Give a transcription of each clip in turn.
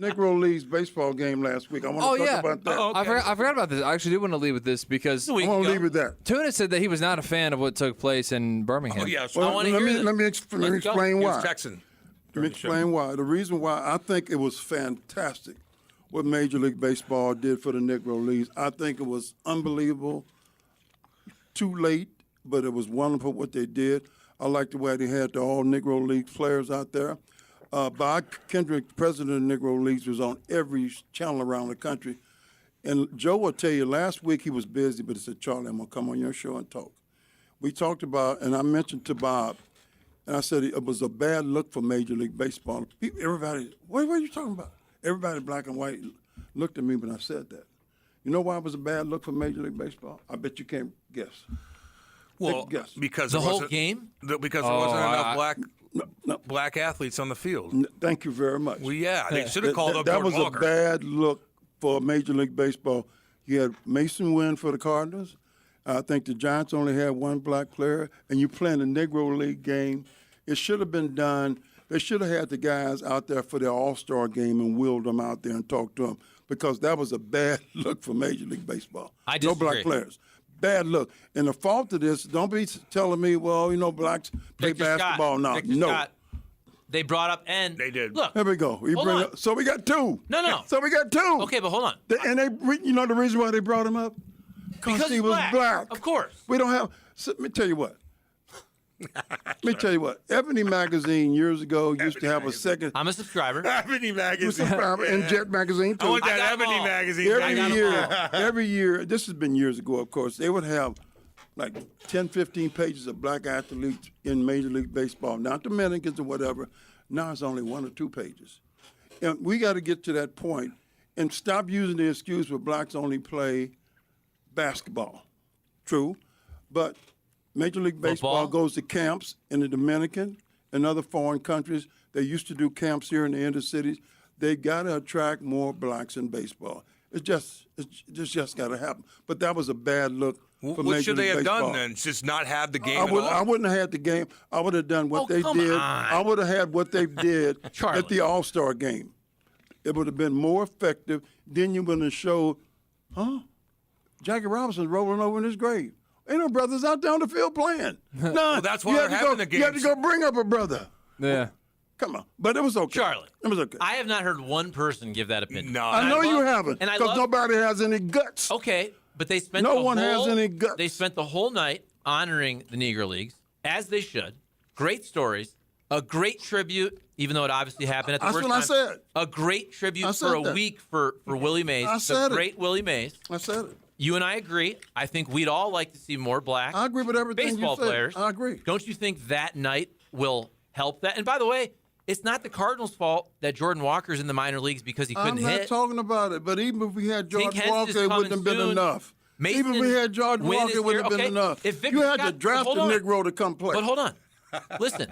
Negro Leagues baseball game last week. I want to talk about that. Oh, okay. I forgot about this. I actually do want to leave with this because I want to leave with that. Tuna said that he was not a fan of what took place in Birmingham. Oh, yeah. Well, let me explain why. Texan. Let me explain why. The reason why I think it was fantastic what Major League Baseball did for the Negro Leagues. I think it was unbelievable. Too late, but it was wonderful what they did. I like the way they had the all Negro League players out there. Bob Kendrick, president of the Negro Leagues, was on every channel around the country. And Joe will tell you, last week he was busy, but he said, Charlie, I'm going to come on your show and talk. We talked about, and I mentioned to Bob, and I said it was a bad look for Major League Baseball. Everybody, what are you talking about? Everybody, black and white, looked at me when I said that. You know why it was a bad look for Major League Baseball? I bet you can't guess. Well, guess. because The it whole wasn't- game? Because there wasn't enough black athletes on the field. Thank you very much. Well, yeah, they should have called up That Jordan was Walker. a bad look for Major League Baseball. You had Mason Wynn for the Cardinals. I think the Giants only had one black player, and you playing a Negro League game. It should have been done. They should have had the guys out there for their All-Star game and wheeled them out there and talked to them because that was a bad look for Major League Baseball. I No disagree. black players. Bad look. And the fault of this, don't be telling me, well, blacks play Victor basketball now. Victor No. Scott, they brought up and They did. Look, Here we go. Hold on. So we got two. No. So we got two. okay, but hold on. And you know the reason why they brought him up? Because he he's was black. Of course. We don't have. So, let me tell you what. Ebony Magazine years ago used to have a second. I'm a subscriber. Ebony Magazine. And Jet Magazine too. I want I got that 'em Ebony all. Magazine. I got 'em all. Every year, this has been years ago, of course, they would have like 10, 15 pages of black athletes in Major League Baseball, not Dominicans or whatever. Now it's only 1 or 2 pages. And we got to get to that point and stop using the excuse where blacks only play basketball. True, but Major League Baseball Football? goes to camps in the Dominican and other foreign countries. They used to do camps here in the inner cities. They got to attract more blacks in baseball. It's just got to happen. But that was a bad look for What Major should they League have Baseball. done then? Just not have the game I at all? wouldn't have had the game. I would have done what Oh, they come did. on. I would have had what they did Charlie. at the All-Star game. It would have been more effective. Then you would have showed, Jackie Robinson's rolling over in his grave. Ain't no brothers out there on the field playing. None. Well, that's why You they're had to having go, the You had to games. go bring up a brother. Yeah. Come on. But it was okay. Charlie. It was okay. I have not heard one person give that opinion. No, I know you haven't, and I because love- nobody has any guts. Okay, but they spent No the one has whole- any guts. They spent the whole night honoring the Negro Leagues, as they should. Great stories. A great tribute, even though it obviously happened at the That's worst what I time. said. A great tribute I said for a that. week for Willie Mays. I said the it. great Willie Mays. I said it. You and I agree. I think we'd all like to see more black I agree with everything baseball you said. players. I agree. Don't you think that night will help that? And by the way, it's not the Cardinals' fault that Jordan Walker's in the minor leagues because he couldn't I'm not hit. talking about it, but even if we had George Hens is Walker, it coming wouldn't have been soon. enough. Mason Even if we had George Wynn Walker, is it wouldn't have here. been Okay, enough. if Victor You had to Scott- draft hold a on. Negro to come play. But hold on. Listen.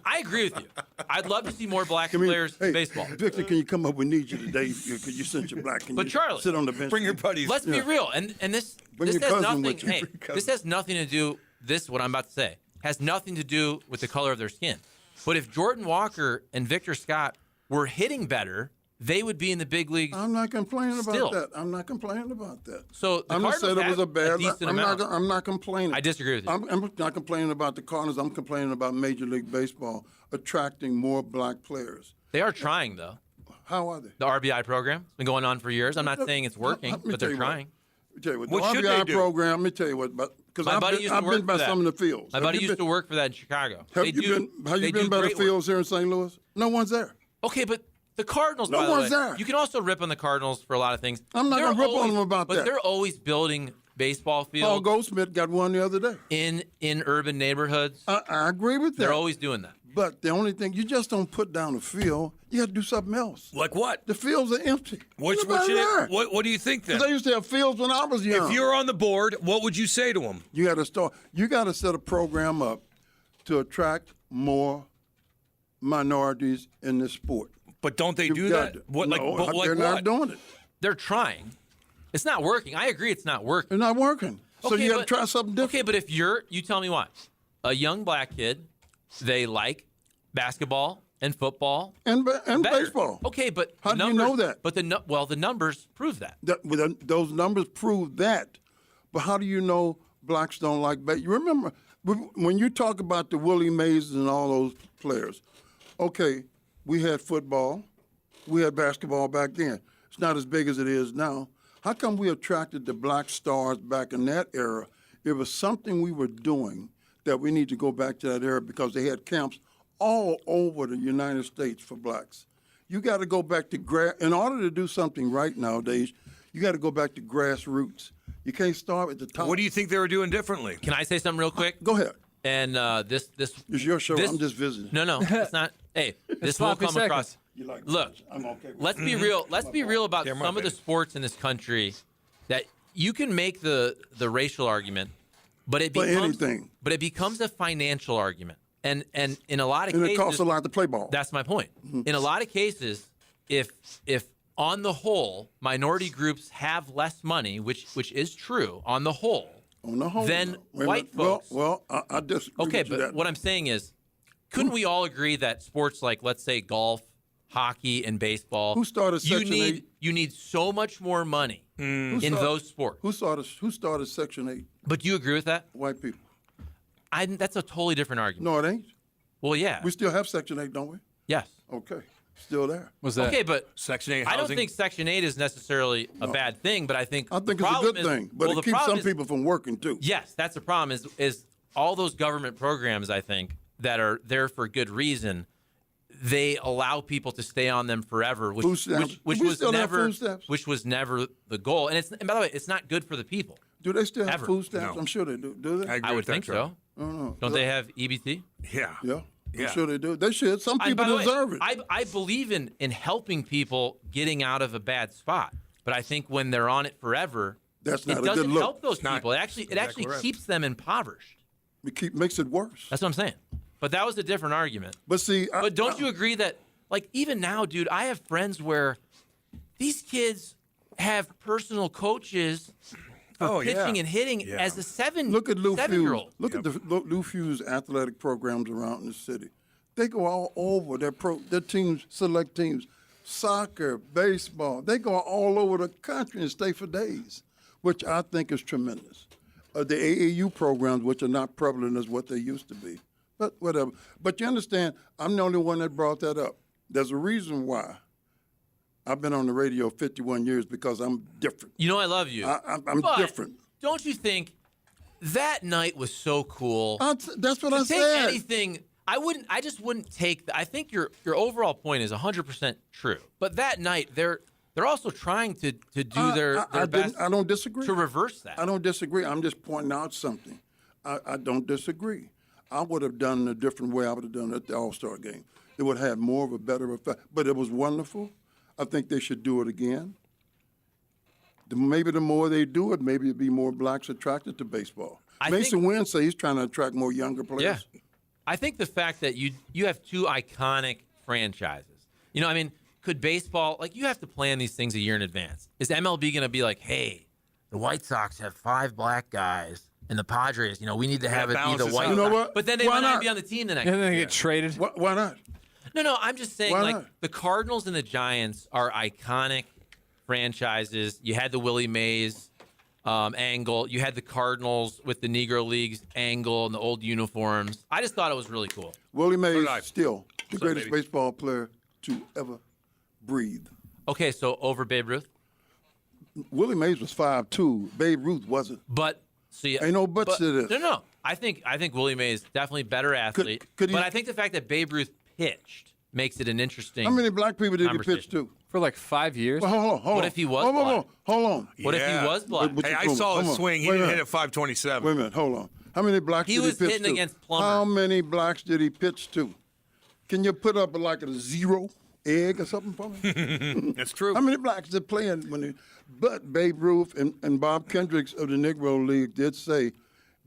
I agree with you. I'd love to see more black Come here. players Hey, in baseball. Victor, can you come up? We need you today because you sent your black. Can But you Charlie, sit on the bench? Bring your buddies. Let's be real, and this Bring this your has cousin nothing. with you. Hey, Bring your this has nothing to do. This what I'm about to say has nothing to do with the color of their skin. But if Jordan Walker and Victor Scott were hitting better, they would be in the big leagues. I'm not complaining Still. about that. I'm not complaining about that. So the I'm just saying Cardinals it was a have bad. decent I'm amount. I'm not complaining. I disagree with you. I'm not complaining about the Cardinals. I'm complaining about Major League Baseball attracting more black players. They are trying though. How are they? The RBI program has been going on for years. I'm not saying it's working, Let me but tell they're you what. trying. Let me tell you what. What the should RBI they do? program. Let me tell you what. Because My I've buddy been, used to I've work been by for that. some of the fields. My Have buddy you used been- to work for that in Chicago. Have They you do- been? Have they you do been by the great work. fields here in St. Louis? No one's there. Okay, but the Cardinals, No by the one's way, there. you can also rip on the Cardinals for a lot of things. I'm not They're gonna rip on always- them about but that. they're always building baseball Paul fields Goldsmith got one the other day. in urban neighborhoods. I agree with that. They're always doing that. But the only thing, you just don't put down a field. You got to do something else. Like what? The fields are empty. What Nobody there. what do you think then? 'Cause they used to have fields when I was young. If you're on the board, what would you say to them? You got to start. You got to set a program up to attract more minorities in this sport. But don't they You've do got that? to. What, like, No, but like they're what? not doing it. They're trying. It's not working. I agree it's not working. They're not working. So Okay, you got to but- try something different. Okay, but if you tell me what, a young black kid, they like basketball, and football and better. baseball. Okay, but How the do you numbers, know that? But the numbers prove that. Those numbers prove that. But how do you know blacks don't like baseball? You remember when you talk about the Willie Mays and all those players, okay, we had football, we had basketball back then. It's not as big as it is now. How come we attracted the black stars back in that era? It was something we were doing that we need to go back to that era because they had camps all over the United States for blacks. You got to go back to in order to do something right nowadays, you got to go back to grassroots. You can't start at the top. What do you think they were doing differently? Can I say something real quick? Go ahead. And this It's your show. I'm just visiting. No, it's not. Hey, this will sloppy come seconds. across. You like Look, I'm okay with let's be real. Let's be real about Camera some of the baby. sports in this country that you can make the racial argument, but it For becomes anything. but it becomes a financial argument. And in a lot of And cases, it costs a lot to play ball. that's my point. In a lot of cases, if on the whole minority groups have less money, which is true on the whole, On the whole, then no. Wait a white minute. folks. Well, I disagree Okay, with you but that. what I'm saying is, couldn't we all agree that sports like, let's say, golf, hockey, and baseball, Who started Section 8? You need so much more money in those sports. Who started Section 8? But do you agree with that? White people. That's a totally different argument. No, it ain't. Well, yeah. We still have Section 8, don't we? Yes. Okay. Still there. Was that? Okay, but Section 8 I don't housing? think Section 8 is necessarily a bad thing, but I think I think the it's a problem good is- thing, but well, it the keeps problem some is- people from working too. Yes, that's the problem. Is all those government programs, I think, that are there for good reason, they allow people to stay on them forever, Food stamps. which Do we was still have never food stamps? which was never the goal. And by the way, it's not good for the people. Do they still have Ever. food stamps? No. I'm sure they do. Do they? I agree I would with that, think Joe. so. I don't know. Don't they have EBT? Yeah. Yeah. Yeah. I'm sure they do. They should. Some By people the way, deserve it. I believe in helping people getting out of a bad spot, but I think when they're on it forever, That's not it a doesn't good look. help those not people. It actually exactly right. keeps them impoverished. Makes it worse. That's what I'm saying. But that was a different argument. But see, But don't you agree that, like, even now, dude, I have friends where these kids have personal coaches for pitching and hitting Yeah. as a Look at Lou Fuse. 7-year-old. Look at the Lou Fuse athletic programs around the city. They go all over their teams, select teams, soccer, baseball. They go all over the country and stay for days, which I think is tremendous. The AAU programs, which are not prevalent as what they used to be, but whatever. But you understand, I'm the only one that brought that up. There's a reason why. I've been on the radio 51 years because I'm different. You know I love you. I'm But different. Don't you think that night was so cool? That's what I Take said. anything. I just wouldn't take. I think your overall point is 100% true. But that night, they're also trying to do their best. I don't disagree. To reverse that. I don't disagree. I'm just pointing out something. I don't disagree. I would have done it a different way. I would have done it at the All-Star game. It would have more of a better effect. But it was wonderful. I think they should do it again. Maybe the more they do it, maybe it'd be more blacks attracted to baseball. Mason Wynn says he's trying to attract more younger players. Yeah. I think the fact that you have two iconic franchises. You know, I mean, could baseball, like, you have to plan these things a year in advance. Is MLB going to be like, hey, the White Sox have 5 black guys, and the Padres, we need to have it be balance the this White out. You Sox. know what? But then they Why might not not? be on the team the next And year. then they get traded. Why not? No, I'm just saying, Why like, not? the Cardinals and the Giants are iconic franchises. You had the Willie Mays angle. You had the Cardinals with the Negro Leagues angle and the old uniforms. I just thought it was really cool. Willie Mays did I. still the greatest baby? baseball player to ever breathe. Okay, so over Babe Ruth? Willie Mays was 5'2". Babe Ruth wasn't. But see, Ain't no buts to this. No. I think Willie Mays definitely better athlete. could he- but I think the fact that Babe Ruth pitched makes it an interesting. How many black people did he pitch conversation. to? For like 5 years. Well, hold on. What if he was hold on, black? Hold on. What if Yeah. he was black? But- Hey, I Come saw on, his come on. swing. He Wait a didn't minute. hit at 527. Wait a minute, hold on. How many blacks He did was he pitch hitting to? against Plummer. How many blacks did he pitch to? Can you put up like a 0 egg or something for me? That's true. How many blacks did playing when they? But Babe Ruth and Bob Kendricks of the Negro League did say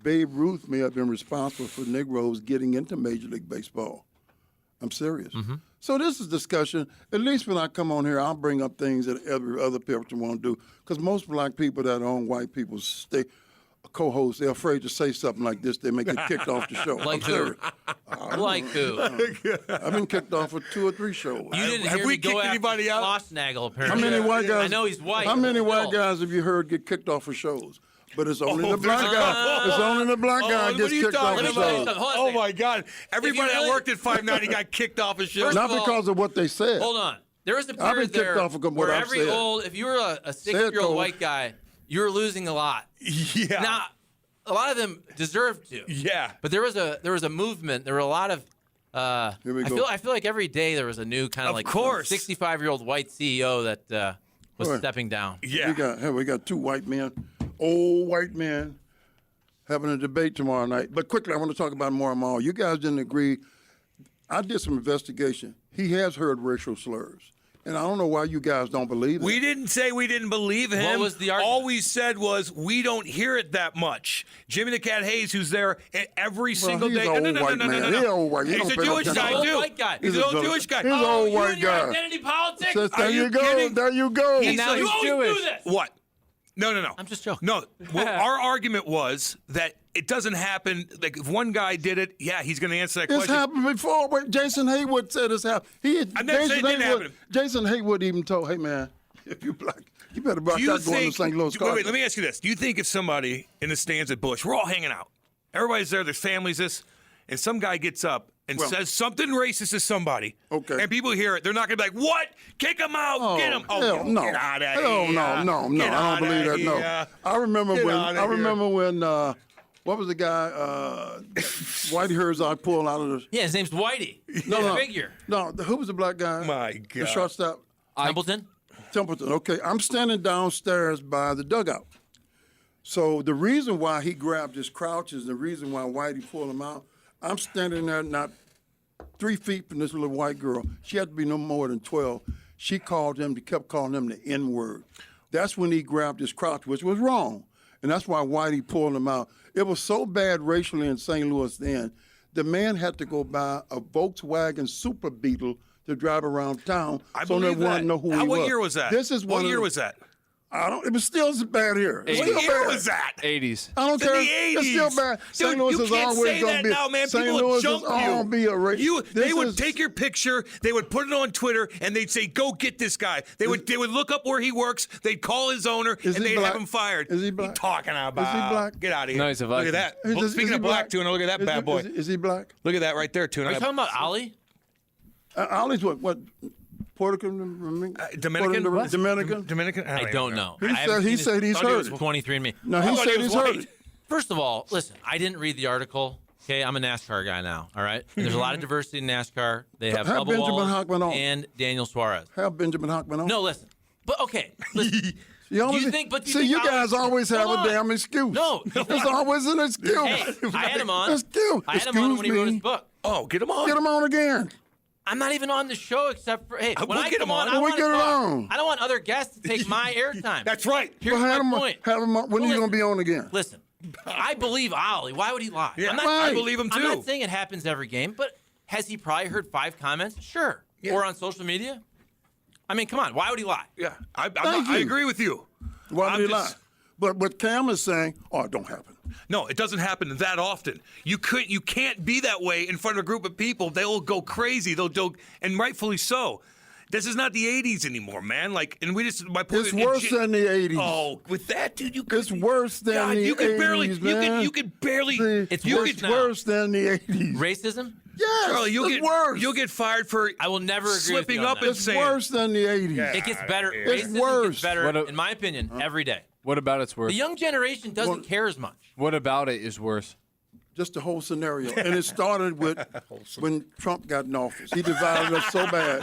Babe Ruth may have been responsible for Negroes getting into Major League Baseball. I'm serious. Mm-hmm. So this is discussion. At least when I come on here, I'll bring up things that every other person won't do. Because most black people that own white people stay. co-hosts, they're afraid to say something like this. They may get kicked off the show. Like I'm who? serious. Like who? I've been kicked off for 2 or 3 shows. You didn't Have hear we me go kicked after anybody out? Schlossnagle, How apparently. many white guys? I know he's white. How many white Still. guys have you heard get kicked off of shows? But it's only Oh, the black there's a guy. couple. It's only the black guy what gets are you kicked off talking of Let me tell you shows. something. Hold on a Oh second. my God! Everybody really- that worked at 590 got kicked off his show. First Not of all- because of what they said. Hold on. There was a I've been period kicked there off of what where I've every said. old, if you were a 6-year-old Cole. white guy, you were losing a lot. Yeah. Now, a lot of them deserved to. Yeah. But there was a movement. There were a lot of. Here we go. I feel like every day there was a new kind of like course. 65-year-old white CEO that was Right. stepping down. Yeah. We got 2 white men, old white men, having a debate tomorrow night. But quickly, I want to talk about Marlow. You guys didn't agree. I did some investigation. He has heard racial slurs. And I don't know why you guys don't believe it. We didn't say we didn't believe him. What was the argument? All we said was we don't hear it that much. Jimmy the Cat Hayes, who's there every single he's day. an old white man. He's an old white. He He's don't a pay no Jewish attention. guy Old too. white guy. He's an old Jewish guy. He's an old white you and your guy. identity politics. Says, there Are you you go. kidding? There you go. He's now a- he's you always Jewish. do this. What? No. I'm just joking. No. Well, our argument was that it doesn't happen. Like if one guy did it, yeah, he's going to answer that It's question. happened before. Wait, Jason Haywood said it's happened. I never said it didn't happen. Jason Haywood even told, hey, man, if you black, you better watch Do you out going to think? St. Louis Wait, Cardinals. let me ask you this: do you think if somebody in the stands at Busch, we're all hanging out, everybody's there, there's families, and some guy gets up and says something racist to somebody, Okay. and people hear it, they're not going to be like, "What? Kick him out! Get him!" Hell no. Get out of Hell here! no. Get I don't believe outta that. No. here. I remember Get when. outta I here. remember when. What was the guy? Whitey Herzog pulled out of the. Yeah, his name's Whitey. No. Figure. No, who was the black guy? My The God. shortstop. Templeton. Templeton. Okay, I'm standing downstairs by the dugout. So the reason why he grabbed his crouches, the reason why Whitey pulled him out, I'm standing there not 3 feet from this little white girl. She had to be no more than 12. She kept calling him the N-word. That's when he grabbed his crouch, which was wrong. And that's why Whitey pulled him out. It was so bad racially in St. Louis then, the man had to go buy a Volkswagen Super Beetle to drive around town I so believe no one that. know who he was. What year was that? This is what one year of the- was that? It was still bad here. It's What still year bad. was that? 80s. I don't It's in care. the 80s. It's still bad. St. Dude, Louis you is can't always say gonna that be. now, man. St. People will Louis is jump all you. be a race. They would take your picture, they would put it on Twitter, and they'd say, "Go get this guy." They would look up where he works, they'd call his owner, Is and he they'd black? have him fired. Is he What black? you talking about? Is he black? Get out of here. No, he's a Look at Viking. that. Is Well, he speaking of black, Tuna, look at that bad boy. Is he black? Look at that right there, Tuna. Are you talking about Ali? Ollie's what? Puerto Rican? Dominican? Dominican? Dominican? I don't know. He I haven't said seen he's his heard it. 23andMe. No, he thought said he was he's heard white. it. First of all, listen, I didn't read the article. Okay, I'm a NASCAR guy now. All right, and there's a lot of diversity in NASCAR. They have Have Bubba Benjamin Wallace Hockman on. and Daniel Suarez. Have Benjamin Hockman on. No, listen. But okay, listen. You always, Do you think- but do you see, think you guys always have Hold a on. damn excuse. No. There's always an excuse. Hey, I had him on. Excuse. I had him on when he wrote his book. Oh, get him on. Get him on again. I'm not even on the show except for when we'll I get come him on. on. I We'll want to get it talk. on. I don't want other guests to take my airtime. That's right. Here's Well, have my him, point. have him on. When are you Well, going to be on again? Listen, I believe Ali. Why would he lie? Yeah, I'm not, I believe him I'm too. not saying it happens every game, but has he probably heard 5 comments? Sure. Yeah. Or on social media? I mean, come on. Why would he lie? Yeah, Thank I you. agree with you. Why I'm would he just- lie? But what Cam is saying, it don't happen. No, it doesn't happen that often. You can't be that way in front of a group of people. They'll go crazy. They'll do, and rightfully so. This is not the '80s anymore, man. Like, and we just my point. It's worse than the 80s. Oh, with that, dude, you could. It's worse than God, the you could 80s, barely. man. You could barely. See, It's you worse could, now. worse than the 80s. Racism? Yes, Charlie, it's worse. You'll get fired for. I will never agree with slipping you on up that. and It's saying worse than the 80s. It gets better. It's Racism worse. gets better, What a- in my opinion, every day. What about it's worse? The young generation doesn't care as much. What about it is worse? Just the whole scenario. And it started with when Trump got in office. He divided us so bad.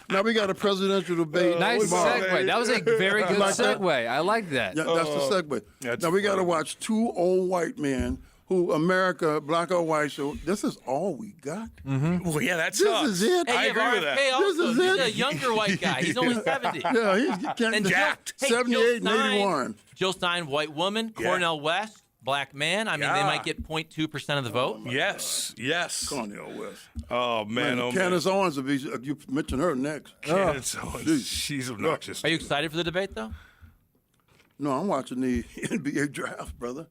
Now we got a presidential debate. Nice tomorrow. segue. That was a very good like that? segue. I like that. Yeah, that's the segue. that's Now we got to funny. watch 2 old white men who America, black or white, so this is all we got. Well, yeah, that's. This is it. Hey, I you agree have with that. RFK also. This is He's it. a younger white guy. He's only 70. Yeah, he's And jacked. Jill, 78 and Jill Stein, 81. Jill Stein, white woman. Yeah. Cornel West, black man. I mean, they Yeah. might get 0.2% of the vote. Yes. Cornel West. Oh man. Oh man. Candace Owens will be. You mention her next. Candace Owens. She's obnoxious. Are you excited for the debate, though? No, I'm watching the NBA draft, brother.